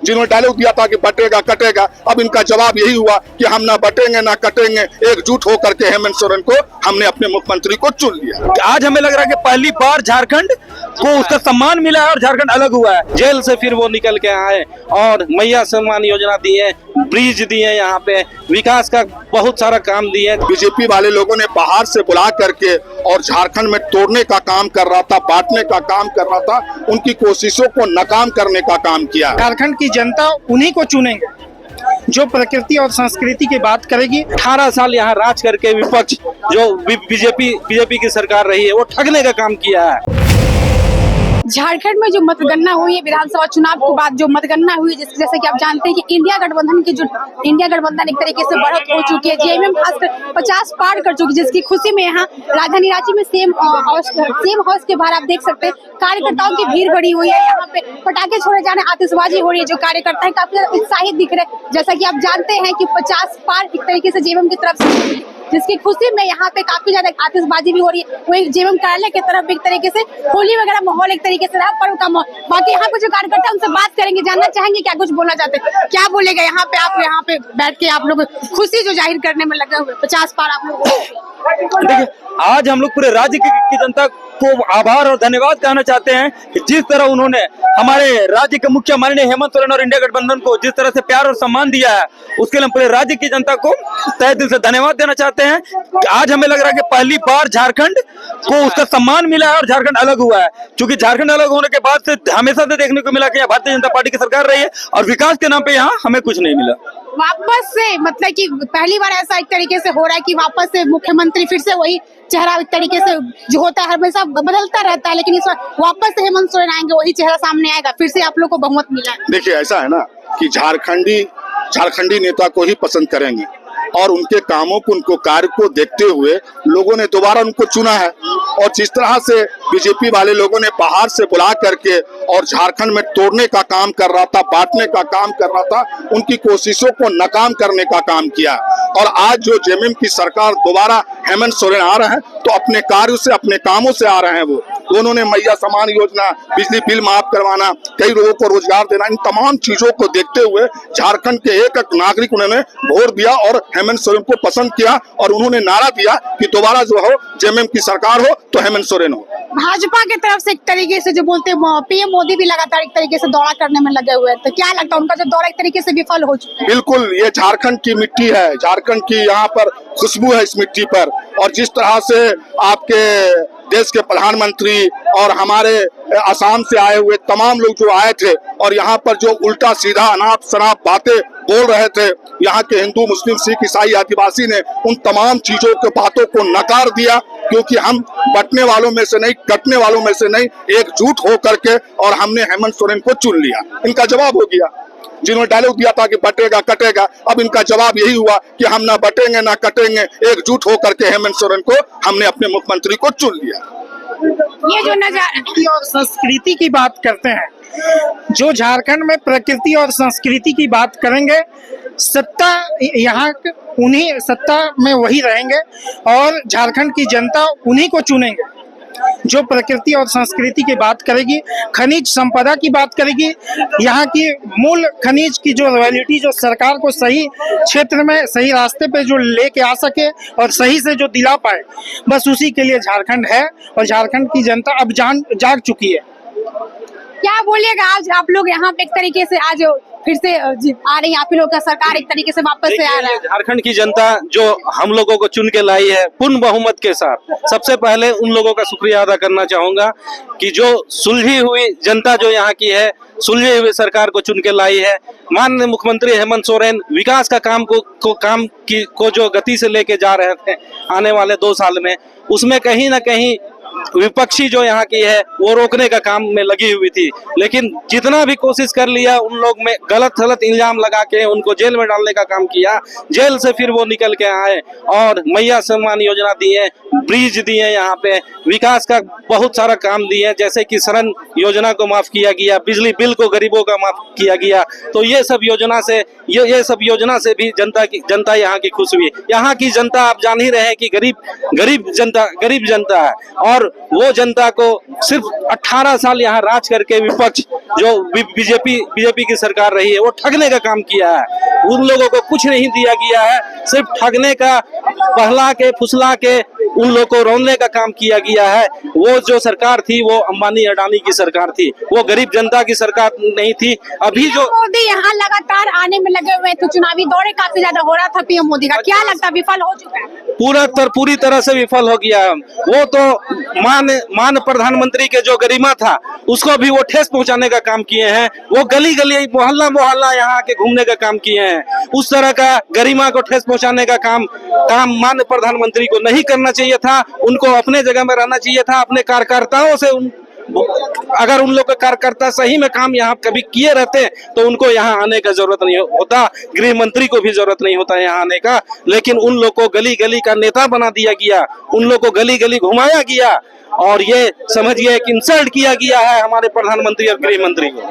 जिन्होंने डायलॉग दिया था कि बटेगा कटेगा, अब इनका जवाब यही हुआ कि हम ना बटेंगे ना कटेंगे, एकजुट होकर के हेमंत सोरेन को हमने अपने मुख्यमंत्री को चुन लिया। आज हमें लग रहा है कि पहली बार झारखंड को उसका सम्मान मिला है और झारखंड अलग हुआ है। जेल से फिर वो निकल के आए और मैया सम्मान योजना दी है, ब्रिज दिए, यहाँ पे विकास का बहुत सारा काम दिए। बीजेपी वाले लोगों ने बाहर से बुला करके और झारखंड में तोड़ने का काम कर रहा था, बांटने का काम कर रहा था, उनकी कोशिशों को नाकाम करने का काम किया। झारखंड की जनता उन्हीं को चुनेंगे जो प्रकृति और संस्कृति की बात करेगी। 18 साल यहाँ राज करके विपक्ष जो बीजेपी की सरकार रही है वो ठगने का काम किया है। झारखंड में जो मतगणना हुई है विधानसभा चुनाव के बाद, जो मतगणना हुई है जैसे कि आप जानते हैं कि इंडिया गठबंधन एक तरीके से बढ़त हो चुकी है। जेएमएम खासकर 50 पार कर चुकी है, जिसकी खुशी में यहाँ राजधानी रांची में सेम हाउस के बाहर आप देख सकते हैं कार्यकर्ताओं की भीड़ बढ़ी हुई है। यहाँ पे पटाखे छोड़े जाने, आतिशबाजी हो रही है, जो कार्यकर्ता है काफी ज्यादा उत्साहित दिख रहे हैं। जैसा कि आप जानते हैं कि 50 पार एक तरीके से जेएमएम की तरफ से, जिसकी खुशी में यहाँ पे काफी ज्यादा आतिशबाजी भी हो रही है। वही जेएमएम कार्यालय की तरफ एक तरीके से होली वगैरह माहौल एक तरीके से रहा, पर्व का माहौल। बाकी यहाँ पे जो कार्यकर्ता उनसे बात करेंगे, जानना चाहेंगे क्या कुछ बोलना चाहते हैं, क्या बोलेगा यहाँ पे। आप यहाँ पे बैठ के आप लोग खुशी जो जाहिर करने में लगे हुए 50 पार आप लोग। देखिए, आज हम लोग पूरे राज्य की जनता को आभार और धन्यवाद कहना चाहते हैं कि जिस तरह उन्होंने हमारे राज्य के मुख्य माननीय हेमंत सोरेन और इंडिया गठबंधन को जिस तरह से प्यार और सम्मान दिया है, उसके लिए हम पूरे राज्य की जनता को तहे दिल से धन्यवाद देना चाहते हैं। आज हमें लग रहा है कि पहली बार झारखंड को उसका सम्मान मिला है और झारखंड अलग हुआ है। क्योंकि झारखंड अलग होने के बाद से हमेशा से देखने को मिला कि यहाँ भारतीय जनता पार्टी की सरकार रही है और विकास के नाम पे यहाँ हमें कुछ नहीं मिला। वापस से मतलब कि पहली बार ऐसा एक तरीके से हो रहा है कि वापस से मुख्यमंत्री फिर से वही चेहरा एक तरीके से जो होता है हमेशा बदलता रहता है, लेकिन इस बार वापस से हेमंत सोरेन आएंगे, वही चेहरा सामने आएगा, फिर से आप लोग को बहुमत मिला है। देखिए, ऐसा है ना कि झारखंडी नेता को ही पसंद करेंगे और उनके कामों को, उनको कार्य को देखते हुए लोगों ने दोबारा उनको चुना है। और जिस तरह से बीजेपी वाले लोगों ने बाहर से बुला करके और झारखंड में तोड़ने का काम कर रहा था, बांटने का काम कर रहा था, उनकी कोशिशों को नाकाम करने का काम किया। और आज जो जेएमएम की सरकार दोबारा हेमंत सोरेन आ रहे हैं तो अपने कार्यों से, अपने कामों से आ रहे हैं। वो उन्होंने मैया सम्मान योजना, बिजली बिल माफ करवाना, कई लोगों को रोजगार देना, इन तमाम चीजों को देखते हुए झारखंड के एक एक नागरिक उन्होंने वोट दिया और हेमंत सोरेन को पसंद किया। और उन्होंने नारा दिया कि दोबारा जो हो जेएमएम की सरकार हो तो हेमंत सोरेन हो। भाजपा की तरफ से एक तरीके से जो बोलते हैं पीएम मोदी भी लगातार एक तरीके से दौरा करने में लगे हुए हैं, तो क्या लगता है उनका जो दौरा एक तरीके से विफल हो चुका है? बिल्कुल, ये झारखंड की मिट्टी है, झारखंड की यहाँ पर खुशबू है इस मिट्टी पर। और जिस तरह से आपके देश के प्रधानमंत्री और हमारे असम से आए हुए तमाम लोग जो आए थे और यहाँ पर जो उल्टा सीधा अनाप शनाप बातें बोल रहे थे, यहाँ के हिंदू, मुस्लिम, सिख, ईसाई, आदिवासी ने उन तमाम चीजों के बातों को नकार दिया। क्योंकि हम बंटने वालों में से नहीं, कटने वालों में से नहीं, एकजुट हो करके और हमने हेमंत सोरेन को चुन लिया। इनका जवाब हो गया। जिन्होंने डायलॉग दिया था कि बटेगा कटेगा, अब इनका जवाब यही हुआ कि हम ना बटेंगे ना कटेंगे, एकजुट होकर के हेमंत सोरेन को हमने अपने मुख्यमंत्री को चुन लिया। ये जो प्रकृति और संस्कृति की बात करते हैं, जो झारखंड में प्रकृति और संस्कृति की बात करेंगे, सत्ता यहाँ उन्हीं सत्ता में वही रहेंगे और झारखंड की जनता उन्हीं को चुनेंगे जो प्रकृति और संस्कृति की बात करेगी, खनिज संपदा की बात करेगी, यहाँ की मूल खनिज की जो रॉयल्टी जो सरकार को सही क्षेत्र में, सही रास्ते पे जो लेके आ सके और सही से जो दिला पाए, बस उसी के लिए झारखंड है। और झारखंड की जनता अब जाग चुकी है। क्या बोलिएगा, आज आप लोग यहाँ पे एक तरीके से आज फिर से आ रही है, आप लोग का सरकार एक तरीके से वापस से आ रहा है। झारखंड की जनता जो हम लोगों को चुन के लाई है पूर्ण बहुमत के साथ, सबसे पहले उन लोगों का शुक्रिया अदा करना चाहूंगा कि जो सुलझी हुई जनता जो यहाँ की है, सुलझे हुए सरकार को चुन के लाई है। माननीय मुख्यमंत्री हेमंत सोरेन विकास का काम को जो गति से लेके जा रहे थे आने वाले 2 साल में, उसमें कहीं ना कहीं विपक्षी जो यहाँ की है वो रोकने का काम में लगी हुई थी। लेकिन जितना भी कोशिश कर लिया, उन लोग में गलत इल्जाम लगा के उनको जेल में डालने का काम किया। जेल से फिर वो निकल के आए और मैया सम्मान योजना दिए, ब्रिज दिए, यहाँ पे विकास का बहुत सारा काम दिए, जैसे कि शरण योजना को माफ किया गया, बिजली बिल को गरीबों का माफ किया गया। तो ये सब योजना से भी जनता यहाँ की खुश हुई। यहाँ की जनता आप जान ही रहे हैं कि गरीब जनता है और और वो जनता को सिर्फ 18 साल यहाँ राज करके विपक्ष जो बीजेपी की सरकार रही है वो ठगने का काम किया है। उन लोगों को कुछ नहीं दिया गया है, सिर्फ ठगने का, बहला के फुसला के उन लोगों को रोने का काम किया गया है। वो जो सरकार थी वो अंबानी अडानी की सरकार थी, वो गरीब जनता की सरकार नहीं थी। अभी जो मोदी यहाँ लगातार आने में लगे हुए, तो चुनावी दौरे काफी ज्यादा हो रहा था पीएम मोदी का, क्या लगता है विफल हो चुका है? पूरी तरह से विफल हो गया। वो तो मान प्रधानमंत्री के जो गरिमा था उसको भी वो ठेस पहुंचाने का काम किए हैं। वो गली गली मोहल्ला यहाँ के घूमने का काम किए हैं। उस तरह का गरिमा को ठेस पहुंचाने का काम माननीय प्रधानमंत्री को नहीं करना चाहिए था। उनको अपने जगह में रहना चाहिए था। अपने कार्यकर्ताओं से अगर उन लोग के कार्यकर्ता सही में काम यहाँ कभी किए रहते तो उनको यहाँ आने का जरूरत नहीं होता, गृह मंत्री को भी जरूरत नहीं होता यहाँ आने का। लेकिन उन लोग को गली गली का नेता बना दिया गया, उन लोग को गली गली घुमाया गया और ये समझिए कि इंसल्ट किया गया है हमारे प्रधानमंत्री और गृह मंत्री को।